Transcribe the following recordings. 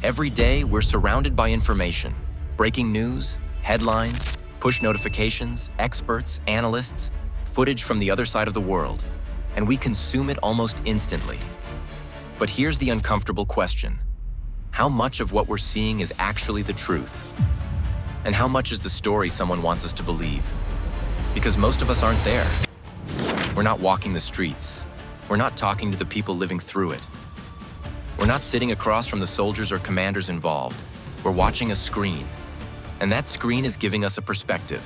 Every day, we're surrounded by information. Breaking news, headlines, push notifications, experts, analysts, footage from the other side of the world. And we consume it almost instantly. But here's the uncomfortable question. How much of what we're seeing is actually the truth? And how much is the story someone wants us to believe? Because most of us aren't there. We're not walking the streets. We're not talking to the people living through it. We're not sitting across from the soldiers or commanders involved. We're watching a screen. And that screen is giving us a perspective.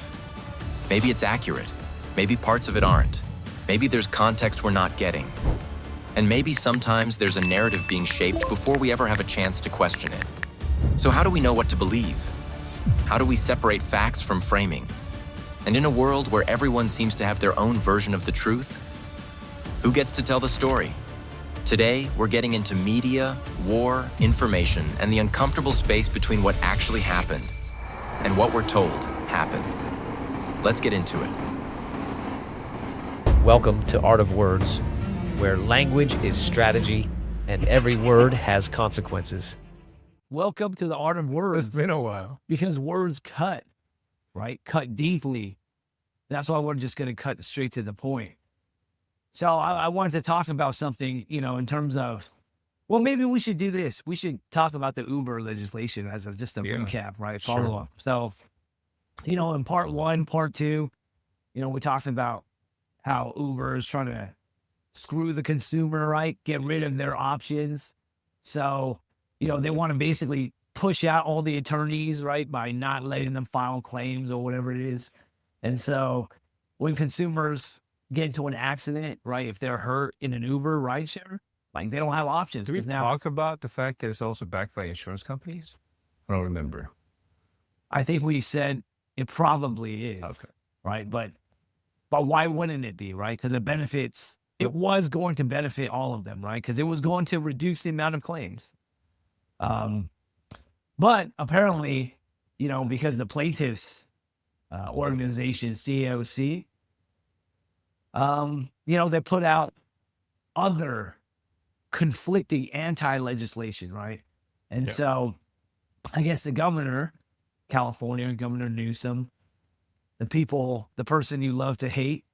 Maybe it's accurate. Maybe parts of it aren't. Maybe there's context we're not getting. And maybe sometimes there's a narrative being shaped before we ever have a chance to question it. So how do we know what to believe? How do we separate facts from framing? And in a world where everyone seems to have their own version of the truth, who gets to tell the story? Today, we're getting into media, war, information, and the uncomfortable space between what actually happened and what we're told happened. Let's get into it. Welcome to Art of Words, where language is strategy and every word has consequences. Welcome to the Art of Words. It's been a while. Because words cut, right? Cut deeply. That's why we're just going to cut straight to the point. So I wanted to talk about something, in terms of, well, maybe we should do this. We should talk about the Uber legislation as just a recap, right? Follow up. So, in part one, part two, we talked about how Uber is trying to screw the consumer, right? Get rid of their options. So, they want to basically push out all the attorneys, right? By not letting them file claims or whatever it is. And so when consumers get into an accident, right? If they're hurt in an Uber rideshare, like they don't have options. Do we now, talk about the fact that it's also backed by insurance companies? I don't remember. I think we said it probably is. Okay. Right. But why wouldn't it be, right? Because it was going to benefit all of them, right? Because it was going to reduce the amount of claims. But apparently, because the plaintiffs organization, CAOC, they put out other conflicting anti-legislation, right? And so I guess the governor, California, Governor Newsom, the person you love to hate,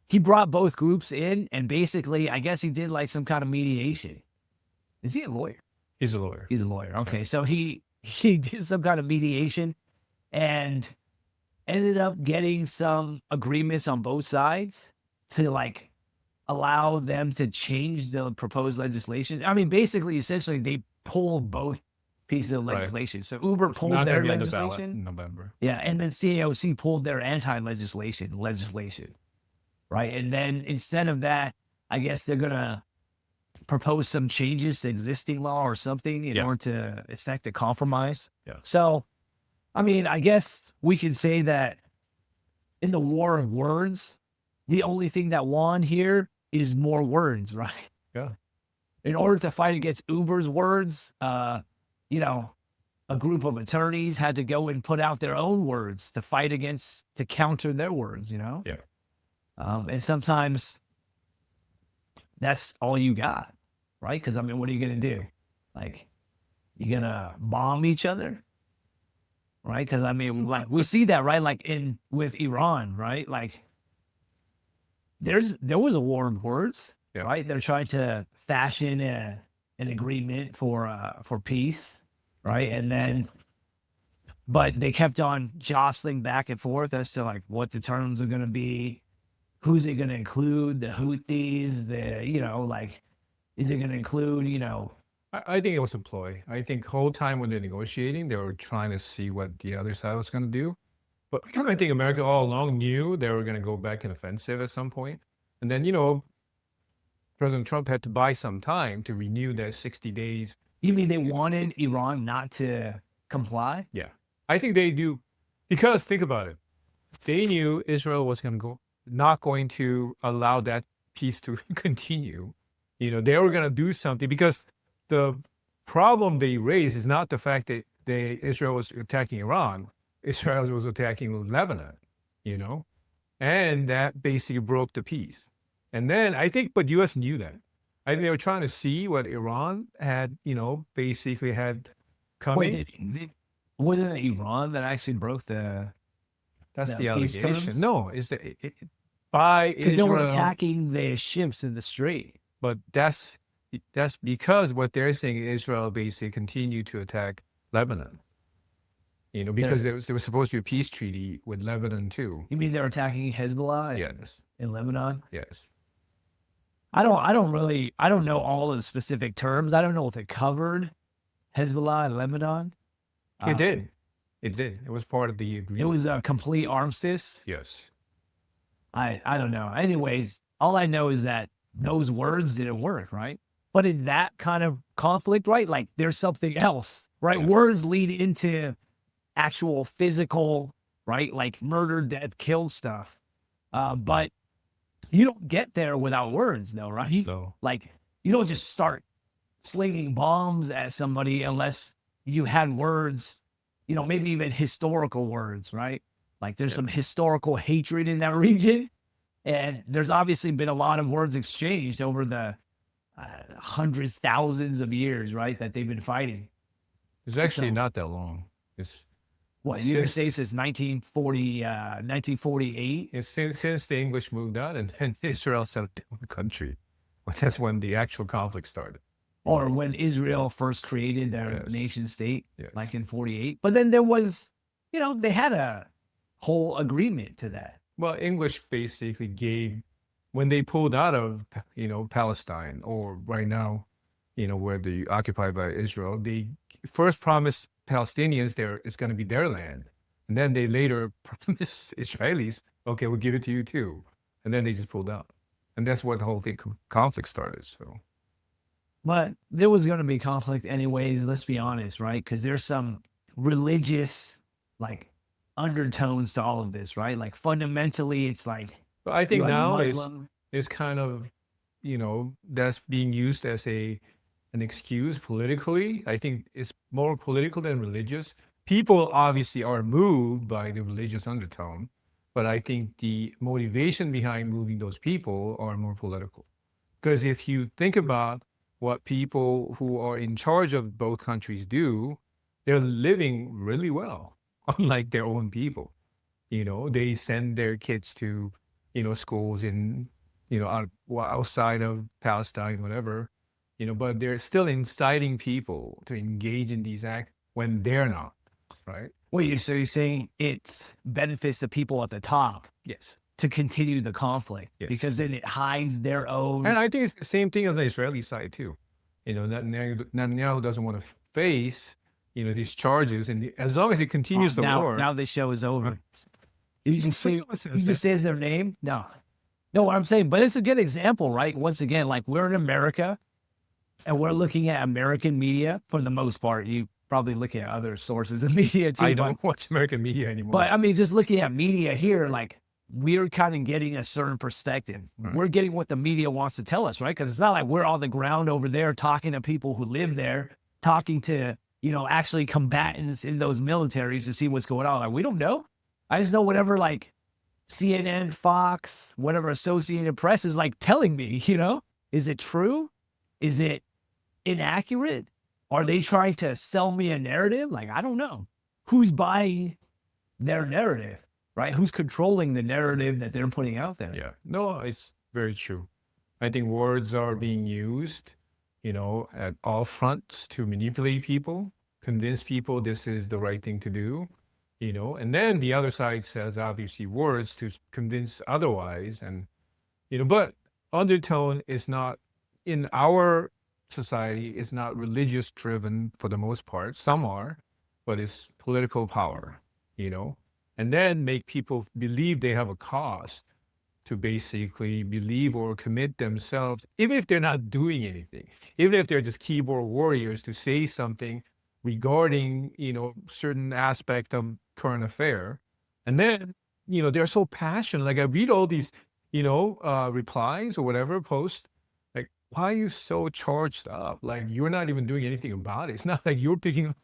he brought both groups in and basically, I guess he did like some kind of mediation. Is he a lawyer? He's a lawyer. He's a lawyer. Okay. So he did some kind of mediation and ended up getting some agreements on both sides to allow them to change the proposed legislation. I mean, basically, essentially, they pulled both pieces of legislation. Right. So Uber pulled their legislation in November. Yeah, and then CAOC pulled their anti-legislation, right? And then instead of that, I guess they're gonna propose some changes to existing law or something in order to effect a compromise. Yeah. So, I mean, I guess we can say that in the war of words, the only thing that won here is more words, right? Yeah. In order to fight against Uber's words, a group of attorneys had to go and put out their own words to counter their words, Yeah. And sometimes that's all you got, right? Because, what are you going to do? You going to bomb each other? Right? Because, we see that, right? With Iran, right? There was a war of words, right? They're trying to fashion an agreement for peace, right? And then, but they kept on jostling back and forth as to what the terms are going to be. Who's it going to include? The Houthis, is it going to include, I think it was a ploy. I think the whole time when they're negotiating, they were trying to see what the other side was going to do. But I think America all along knew they were going to go back in offensive at some point. And then, President Trump had to buy some time to renew their 60 days. You mean they wanted Iran not to comply? Yeah. I think they do. Because think about it. They knew Israel was not going to allow that peace to continue. They were going to do something because the problem they raised is not the fact that Israel was attacking Iran. Israel was attacking Lebanon, and that basically broke the peace. And then but U.S. knew that. I think they were trying to see what Iran had, basically had coming. Wasn't it Iran that actually broke That's the the peace allegation. terms? No, is that by Because they were Israel, attacking the ships in the strait. but that's because what they're saying Israel basically continued to attack Lebanon. Because there was supposed to be a peace treaty with Lebanon too. You mean they're attacking Hezbollah Yes, in Lebanon? yes. I don't know all of the specific terms. I don't know if it covered Hezbollah in Lebanon. It did. It did. It was part of the It agreement. was a complete armistice. Yes. I don't know. Anyways, all I know is that those words didn't work, right? But in that kind of conflict, right? Like there's something else, right? Yeah. Words lead into actual physical, right? Like murder, death, kill stuff. But you don't get there without words, though, right? So Like you don't just start slinging bombs at somebody unless you had words, maybe even historical words, right? Like there's some historical hatred in that region. And there's obviously been a lot of words exchanged over the hundreds, thousands of years, right? That they've been fighting. it's actually So- not that long. It's What, the United Since- States since 1948? since the English moved out and then Israel set up their own country. Well, that's when the actual conflict started. Or when Israel first created their Yes. nation state, Yes. like in 48. But then there was, they had a whole agreement to that. Well, English basically gave when they pulled out of Palestine or right now, where they occupied by Israel. They first promised Palestinians it's going to be their land, and then they later promised Israelis, okay, we'll give it to you too, and then they just pulled out, and that's where the whole thing conflict started. So But there was going to be conflict anyways, let's be honest, right? Because there's some religious, like, undertones to all of this, right? Like, fundamentally, it's like, but I think you are now Muslim. it's kind of that's being used as an excuse politically. I think it's more political than religious. People obviously are moved by the religious undertone, but I think the motivation behind moving those people are more political. Because if you think about what people who are in charge of both countries do, they're living really well, unlike their own people. They send their kids to, schools in, outside of Palestine, whatever, but they're still inciting people to engage in these acts when they're not, right? Wait, so you're saying it benefits the people at the top Yes. to continue the conflict Yes. because then it hides their own. And I think it's the same thing on the Israeli side too. Netanyahu doesn't want to face, these charges, and as long as he continues the war. Now the show is over. You just say, Listen, you just says their name? No, what I'm saying, but it's a good example, right? Once again, like we're in America and we're looking at American media for the most part. You probably look at other sources of media too. I but- don't watch American media anymore. But I mean, just looking at media here, like we're kind of getting a certain perspective. Right. We're getting what the media wants to tell us, right? Because it's not like we're on the ground over there talking to people who live there, talking to, actually combatants in those militaries to see what's going on. Like, we don't know. I just know whatever, like, CNN, Fox, whatever Associated Press is like telling me, is it true? Is it inaccurate? Are they trying to sell me a narrative? Like, I don't know. Who's buying their narrative, right? Who's controlling the narrative that they're putting out there? Yeah, no, it's very true. I think words are being used, at all fronts to manipulate people, convince people this is the right thing to do, and then the other side says obviously words to convince otherwise. And, but undertone is not in our society, it's not religious driven for the most part. Some are, but it's political power, and then make people believe they have a cause to basically believe or commit themselves, even if they're not doing anything, even if they're just keyboard warriors to say something regarding, certain aspect of current affair. And then, they're so passionate. Like I read all these, replies or whatever posts, like, why are you so charged up? Like you're not even doing anything about it. It's not like you're picking up.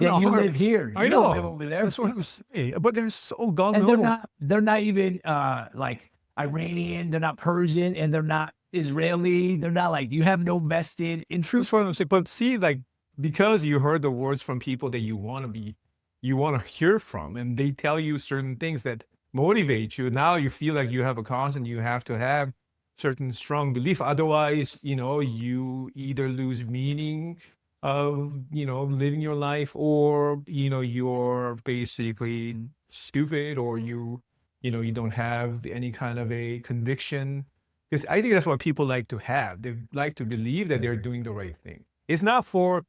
Yeah, you live here. I You know. don't live over there. That's what I'm saying. But they're so gung And ho. they're not even like Iranian, they're not Persian, and they're not Israeli. They're not like, you have no vested That's interest. what I'm saying. But see, like because you heard the words from people that you want to hear from, and they tell you certain things that motivate you. Now you feel like you have a cause and you have to have certain strong belief. Otherwise, you either lose meaning of, living your life, or, you're basically stupid, or you don't have any kind of a conviction. Because I think that's what people like to have. They like to believe that they're doing the right thing. It's not for,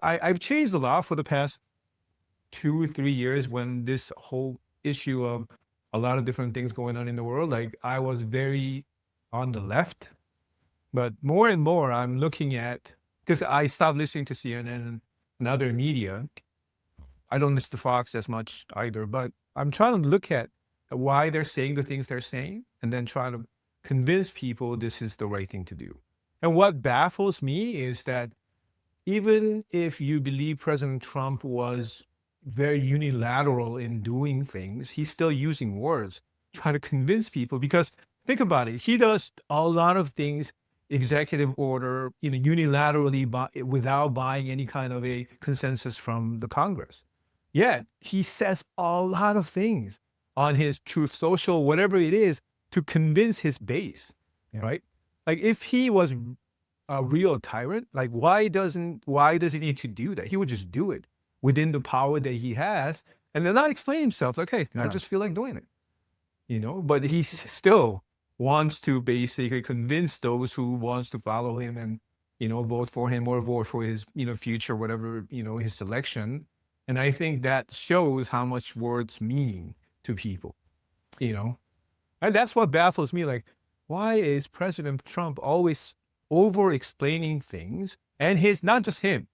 I've changed a lot for the past 2 or 3 years when this whole issue of a lot of different things going on in the world. Like, I was very on the left, but more and more I'm looking at, because I stopped listening to CNN and other media. I don't listen to Fox as much either, but I'm trying to look at why they're saying the things they're saying, and then try to convince people this is the right thing to do. And what baffles me is that even if you believe President Trump was very unilateral in doing things, he's still using words, trying to convince people. Because think about it, he does a lot of things, executive order, unilaterally, without buying any kind of a consensus from the Congress. Yet he says a lot of things on his Truth Social, whatever it is, to convince his base, right? Like, if he was a real tyrant, like, why does he need to do that? He would just do it within the power that he has, and then not explain himself. Like, hey, I just feel like doing it, but he still wants to basically convince those who wants to follow him and, vote for him or vote for his, future, whatever, his selection. And I think that shows how much words mean to people, and that's what baffles me. Like, why is President Trump always over-explaining things? And not just him,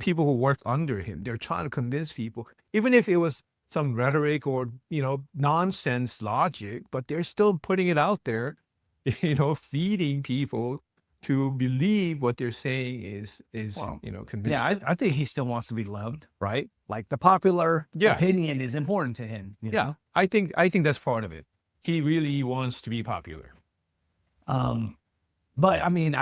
people who work under him, they're trying to convince people, even if it was some rhetoric or, nonsense logic, but they're still putting it out there, feeding people to believe what they're saying is convincing. Yeah, I think he still wants to be loved, right? Like, the popular opinion is important to him. You know? I think that's part of it. He really wants to be popular. But I mean,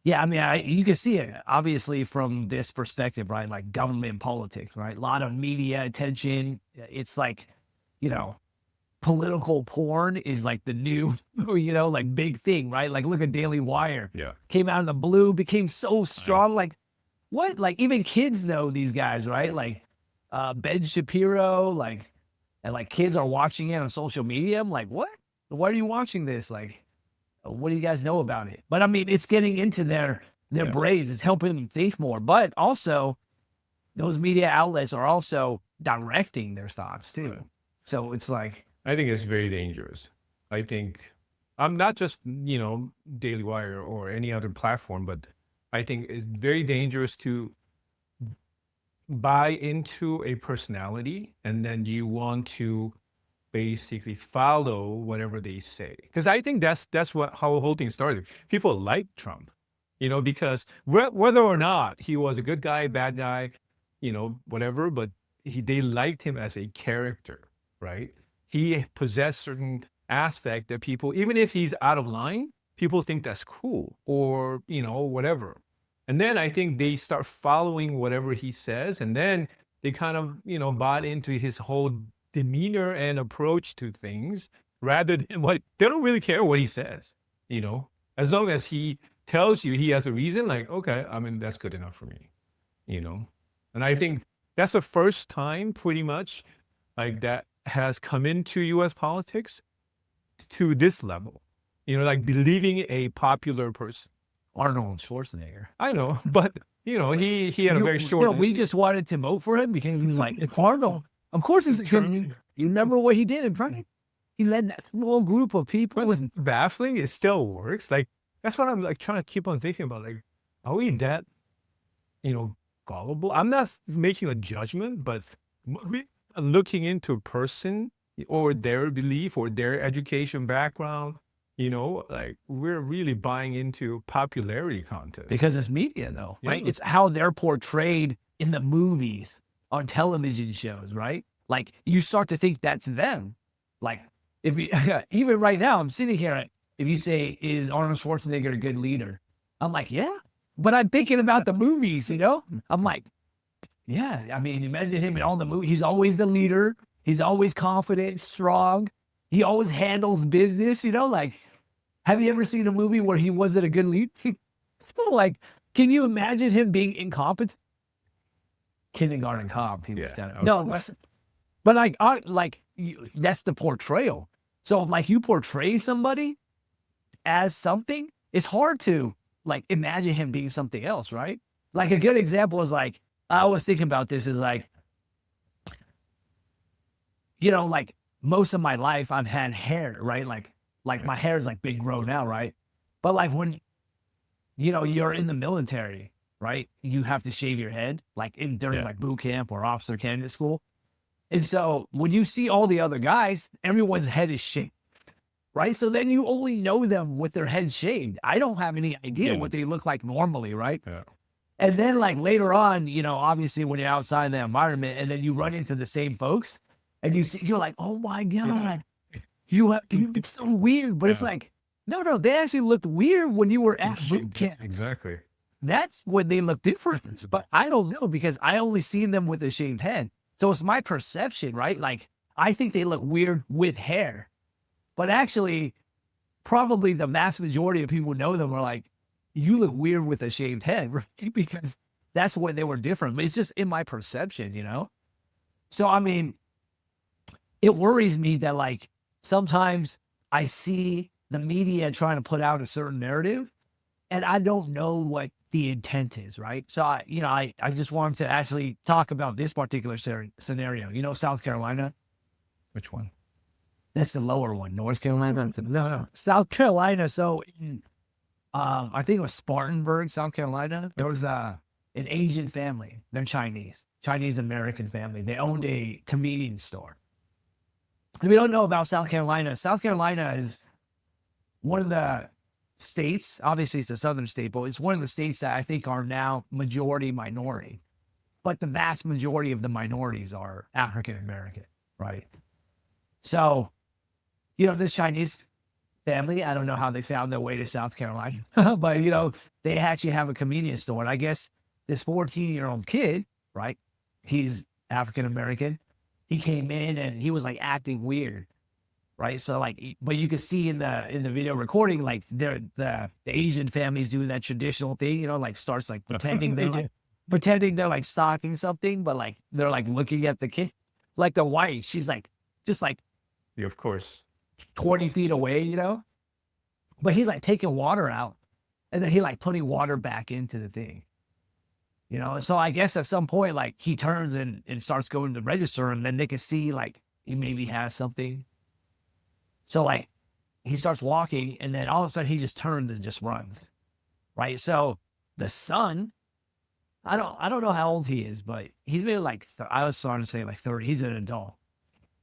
you can see it obviously from this perspective, right? Like, government politics, right? A lot of media attention. It's like, political porn is like the new, like, big thing, right? Like, look at Daily Wire. Yeah. Came out in the blue, became so strong. Like, what? Like, even kids know these guys, right? Like, Ben Shapiro, like, and like kids are watching it on social media. I'm like, what? Why are you watching this? Like, what do you guys know about it? But I mean, it's getting into their brains. It's helping them think more. But also, those media outlets are also directing their thoughts too. Right. So it's like, I think it's very dangerous. I think I'm not just, Daily Wire or any other platform, but I think it's very dangerous to buy into a personality and then you want to basically follow whatever they say. Because I think that's how the whole thing started. People like Trump, because whether or not he was a good guy, bad guy, whatever, but they liked him as a character, right? He possessed certain aspect that people, even if he's out of line, people think that's cool or, whatever. And then I think they start following whatever he says. And then they kind of, bought into his whole demeanor and approach to things rather than they don't really care what he says, as long as he tells you he has a reason, like, okay, I mean, that's good enough for me, And I think that's the first time pretty much like that has come into U.S. politics to this level, like believing a popular person. Arnold Schwarzenegger. I know, but he had a very short. We just wanted to vote for him because he was like, it's Arnold. Of course, it's good. You remember what he did in front of him? He led that small group of people. It was baffling. It still works. Like, that's what I'm like trying to keep on thinking about. Like, are we that, gullible? I'm not making a judgment, but looking into a person or their belief or their education background. Like, we're really buying into popularity contest. Because it's media, though, right? It's how they're portrayed in the movies, on television shows, right? Like, you start to think that's them. Like, if you, even right now, I'm sitting here, if you say, is Arnold Schwarzenegger a good leader? I'm like, yeah. But I'm thinking about the movies, you know? I'm like, yeah, I mean, imagine him in all the movies. He's always the leader. He's always confident, strong. He always handles business, you know? Like, have you ever seen a movie where he wasn't a good lead? Like, can you imagine him being incompetent? Kindergarten Cop. He was Yeah, kind I of was no, close. but like that's the portrayal. So if, like, you portray somebody as something, it's hard to like imagine him being something else, right? Like a good example is like I always think about this is like, you know, like most of my life I've had hair, right? Like my hair is like big grown now, right? But like when you know you're in the military, right? You have to shave your head, like in during Yeah. like boot camp or officer candidate school. And so when you see all the other guys, everyone's head is shaved, right? So then you only know them with their head shaved. I don't have any idea Yeah. what they look like normally, right? Yeah. And then like later on, you know, obviously when you're outside the environment and then you run into the same folks and you see, you're like, oh my God, you look so weird. But it's Yeah. like, no, they actually looked weird when you were at boot camp. Exactly. That's when they look different. But I don't know because I only seen them with a shaved head. So it's my perception, right? Like I think they look weird with hair. But actually, probably the vast majority of people who know them are like, you look weird with a shaved head, right? Because that's when they were different. But it's just in my perception, you know? So, I mean, it worries me that like sometimes I see the media trying to put out a certain narrative and I don't know what the intent is, right? So, I just wanted to actually talk about this particular scenario. You know, South Carolina? Which one? That's the lower one. North Carolina? No. South Carolina. So, I think it was Spartanburg, South Carolina. There was an Asian family. They're Chinese American family. They owned a convenience store. If you don't know about South Carolina is one of the states. Obviously, it's a southern state, but it's one of the states that I think are now majority minority. But the vast majority of the minorities are African American, right? So, you know, this Chinese family, I don't know how they found their way to South Carolina, but, you know, they actually have a convenience store. And I guess this 14-year-old kid, right? He's African American. He came in and he was like acting weird, right? So like, but you can see in the video recording, like the Asian families doing that traditional thing, you know, like starts like pretending they're like stocking something, but like they're like looking at the kid, like the wife, she's like just like Yeah, of course. 20 feet away, you know? But he's like taking water out and then he like putting water back into the thing, you know? So I guess at some point, like he turns and starts going to register and then they can see like he maybe has something. So like he starts walking and then all of a sudden he just turns and just runs, right? So the son, I don't know how old he is, but he's maybe like, I was starting to say like 30. He's an adult.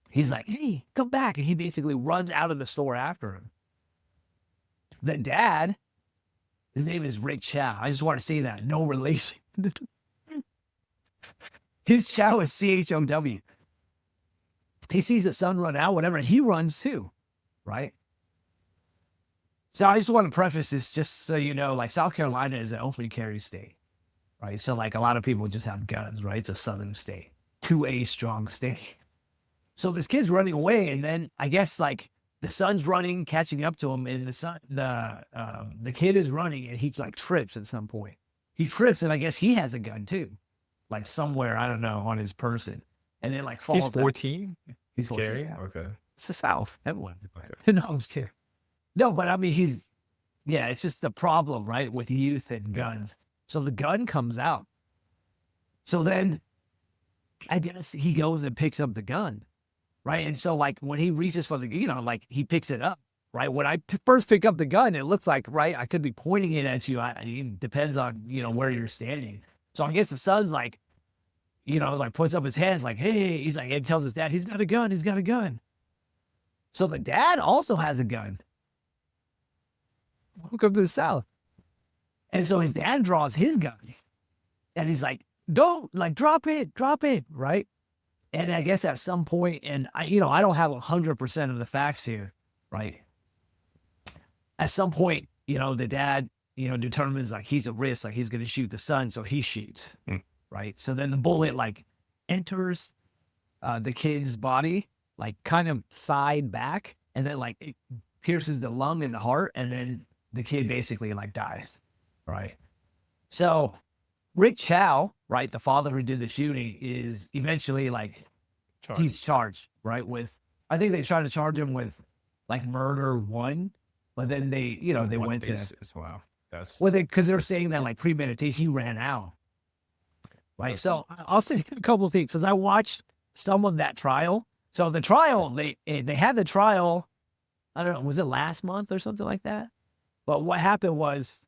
He's like, hey, come back. And he basically runs out of the store after him. The dad, his name is Rick Chow. I just want to say that. No relation. His Chow is CHOW. He sees the son run out, whatever, and he runs too, right? So I just want to preface this just so you know, like South Carolina is an open carry state, right? So like a lot of people just have guns, right? It's a southern state, 2A strong state. So this kid's running away, and then I guess like the son's running, catching up to him, and the kid is running, and he like trips at some point. He trips, and I guess he has a gun too, like somewhere, I don't know, on his person, and then like falls. He's 14. He's 14. Scary. Yeah. Okay. It's the South. Everyone. Okay. No, I'm just kidding. No, but I mean, it's just the problem, right, with youth and guns. So the gun comes out. So then I guess he goes and picks up the gun. Right. And so like when he reaches for the, you know, like he picks it up, right? When I first pick up the gun, it looked like, right, I could be pointing it at you. It depends on, you know, where you're standing. So I guess the son's like, you know, like puts up his hands like, hey, he's like, and tells his dad, he's got a gun. So the dad also has a gun. Welcome to the South. And so his dad draws his gun and he's like, don't like drop it, right? And I guess at some point, and I don't have 100% of the facts here, right? At some point, you know, the dad determines like he's a risk, like he's going to shoot the son, so he shoots, Mm. right? So then the bullet like enters the kid's body, like kind of side back, and then like it pierces the lung and the heart, and then the kid basically like dies, right? So Rick Chow, right, the father who did the shooting, is eventually like he's charged, right, with I think they tried to charge him with like murder one, but then they went to wow. That's because they're saying that like premeditation, he ran out, right? So I'll say a couple of things because I watched some of that trial. So the trial, they had the trial, I don't know, was it last month or something like that? But what happened was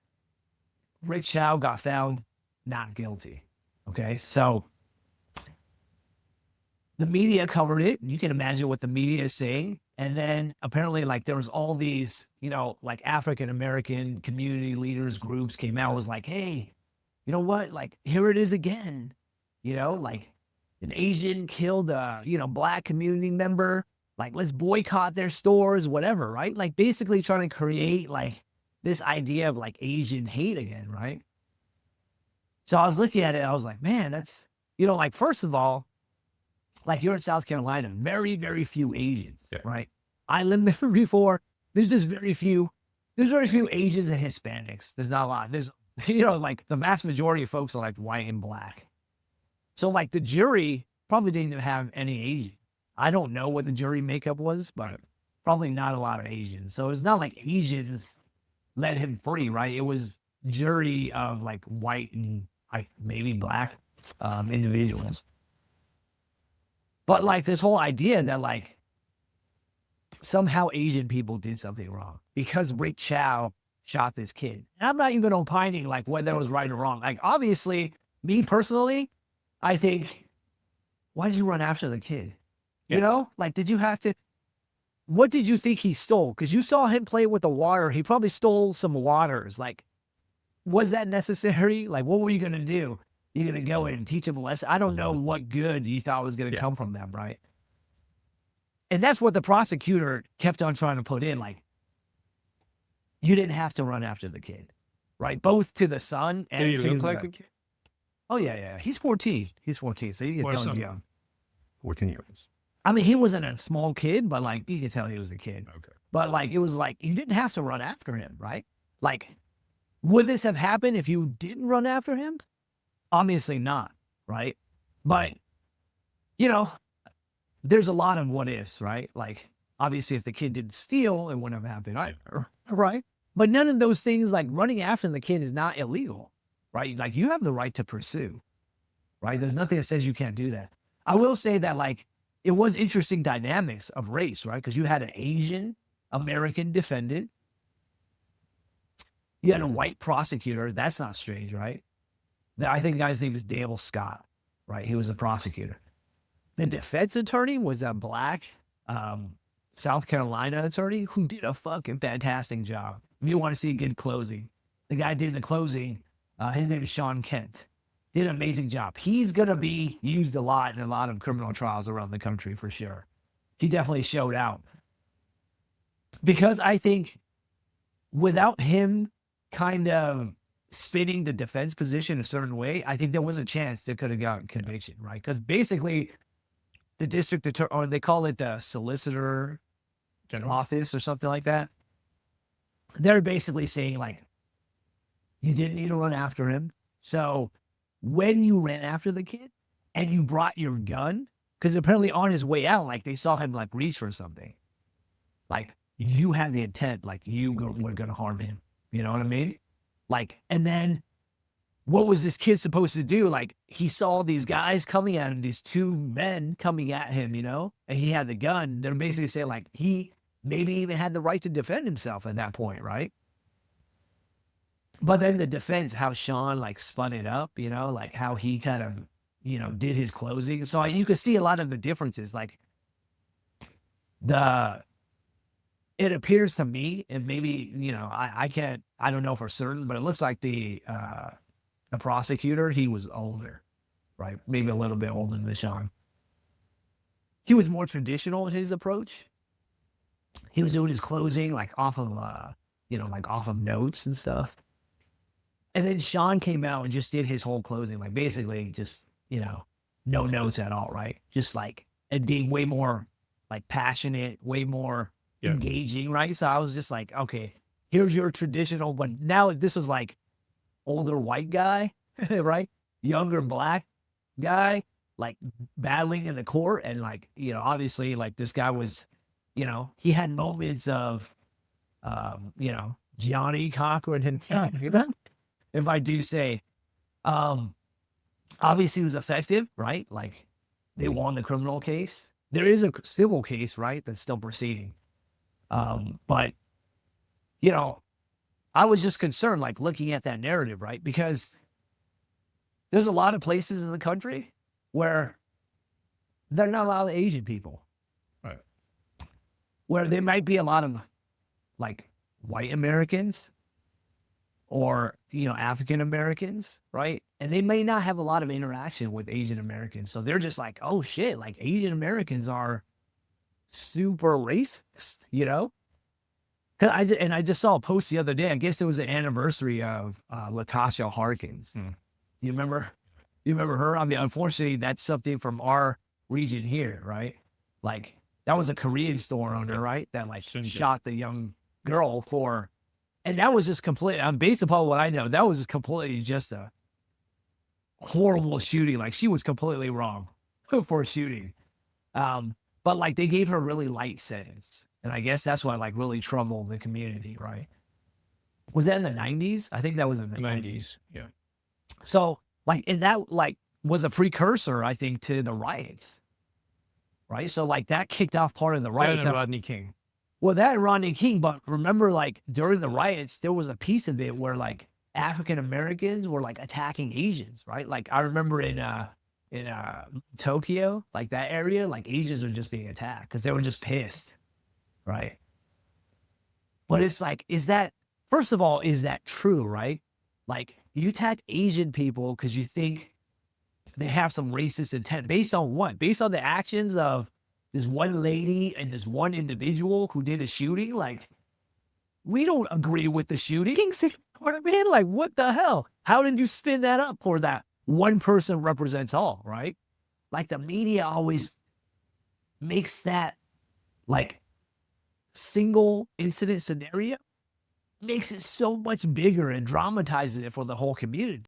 Rick Chow got found not guilty. Okay, so the media covered it. You can imagine what the media is saying. And then apparently, like, there was all these, like African American community leaders groups came out, was like, hey, you know what? Like, here it is again. Like an Asian killed a, black community member. Like, let's boycott their stores, whatever, right? Like, basically trying to create, like, this idea of, like, Asian hate again, right? So I was looking at it, I was like, man, that's, like, first of all, like you're in South Carolina, very, very few Asians, right? I lived there before. There's very few Asians and Hispanics. There's not a lot. There's, like the vast majority of folks are like white and black. So like the jury probably didn't even have any Asian. I don't know what the jury makeup was, but probably not a lot of Asians. So it's not like Asians let him free, right? It was jury of like white and maybe black individuals. But like this whole idea that like somehow Asian people did something wrong because Rick Chow shot this kid. And I'm not even opining like whether it was right or wrong. Like obviously, me personally, I think, why did you run after the kid? Like did you have to? What did you think he stole? Because you saw him play with the water. He probably stole some waters. Like, was that necessary? Like, what were you gonna do? You're going to go in and teach them a lesson. I don't know what good you thought was going to come from them, right? And that's what the prosecutor kept on trying to put in. Like, you didn't have to run after the kid, right? Both to the son and did he to look like a kid? Oh, yeah. He's 14. He's 14, so you can tell he's young. 14 years. I mean, he wasn't a small kid, but, like, you can tell he was a kid. Okay. But, like, it was like, you didn't have to run after him, right? Like, would this have happened if you didn't run after him? Obviously not, right? But, there's a lot of what ifs, right? Like, obviously, if the kid didn't steal, it wouldn't have happened either, right? But none of those things, like running after the kid, is not illegal, right? Like, you have the right to pursue, right? There's nothing that says you can't do that. I will say that, like, it was interesting dynamics of race, right? Because you had an Asian American defendant. You had a white prosecutor. That's not strange, right? I think the guy's name is Dale Scott, right? He was a prosecutor. The defense attorney was a black South Carolina attorney who did a fucking fantastic job. If you want to see a good closing, the guy did the closing. His name is Sean Kent. Did an amazing job. He's going to be used a lot in a lot of criminal trials around the country for sure. He definitely showed out. Because I think without him kind of spinning the defense position a certain way, I think there was a chance they could have gotten conviction, right? Because basically, the district attorney, or they call it the solicitor general office or something like that, they're basically saying, like, you didn't need to run after him. So when you ran after the kid and you brought your gun, because apparently on his way out, like, they saw him, like, reach for something. Like, you had the intent, like, you were going to harm him. You know what I mean? Like, and then what was this kid supposed to do? Like, he saw these guys coming at him, these two men coming at him, and he had the gun. They're basically saying, like, he maybe even had the right to defend himself at that point, right? But then the defense, how Sean, like, spun it up, like how he kind of, did his closing. So you could see a lot of the differences. Like, it appears to me, and maybe, I don't know for certain, but it looks like the prosecutor, he was older, right? Maybe a little bit older than Sean. He was more traditional in his approach. He was doing his closing, like, off of, like, off of notes and stuff. And then Sean came out and just did his whole closing, like basically just, no notes at all, right? Just like, and being way more like passionate, way more engaging, right? So I was just like, okay, here's your traditional, but now this was like older white guy, right? Younger black guy, like battling in the court. And like, obviously like this guy was, he had moments of, Johnny Cochran and if I do say, obviously it was effective, right? Like they won the criminal case. There is a civil case, right? That's still proceeding. But, I was just concerned, like looking at that narrative, right? Because there's a lot of places in the country where they're not a lot of Asian people. Right. Where there might be a lot of like white Americans or, African Americans, right? And they may not have a lot of interaction with Asian Americans. So they're just like, oh shit, like Asian Americans are super racist, I just saw a post the other day. I guess it was an anniversary of Latasha Harkins. You remember her? I mean, unfortunately, that's something from our region here, right? Like that was a Korean store owner, right? That like shot the young girl for, and that was just complete. Based upon what I know, that was completely just a horrible shooting. Like she was completely wrong for shooting. But like they gave her a really light sentence. And I guess that's what like really troubled the community, right? Was that in the 90s? I think that was in the 90s. Yeah. So like, and that like was a precursor, I think, to the riots, right? So like that kicked off part of the riots. And Rodney King. Well, that and Rodney King, but remember like during the riots, there was a piece of it where like African Americans were like attacking Asians, right? Like I remember in Tokyo, like that area, like Asians were just being attacked because they were just pissed. Right. But it's like, first of all, is that true, right? Like you attack Asian people because you think they have some racist intent based on what? Based on the actions of this one lady and this one individual who did a shooting? Like, we don't agree with the shooting. You know what I mean? Like, what the hell? How did you spin that up for that one person represents all, right? Like the media always makes that like single incident scenario, makes it so much bigger and dramatizes it for the whole community.